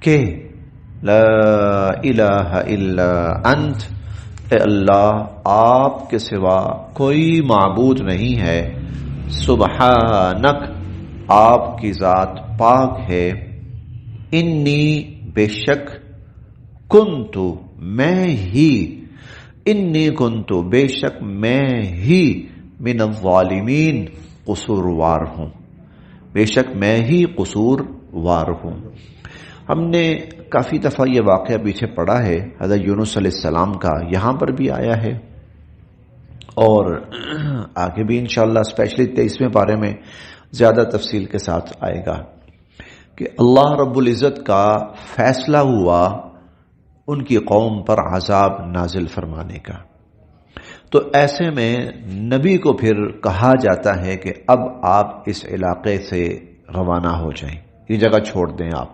कि ला इलाहा इल्ला अंत, ए अल्लाह आपके सिवा कोई माबूद नहीं है, सुबहानक आपकी जात पाक है, इन्नी बेशक कुन्तु मैं ही, इन्नी कुन्तु बेशक मैं ही, मिनज़्ज़ालिमीन कसूरवार हूं, बेशक मैं ही कसूरवार हूं। हमने काफी दफा यह वाकया पीछे पढ़ा है हज़रत यूनुस अलैहिस्सलाम का, यहां पर भी आया है और आगे भी इंशाअल्लाह स्पेशली 23वें पारे में ज्यादा तफसील के साथ आएगा कि अल्लाह रब्बुल इज़्ज़त का फैसला हुआ उनकी कौम पर अज़ाब नाजिल फरमाने का। तो ऐसे में नबी को फिर कहा जाता है कि अब आप इस इलाके से रवाना हो जाएं, ये जगह छोड़ दें आप।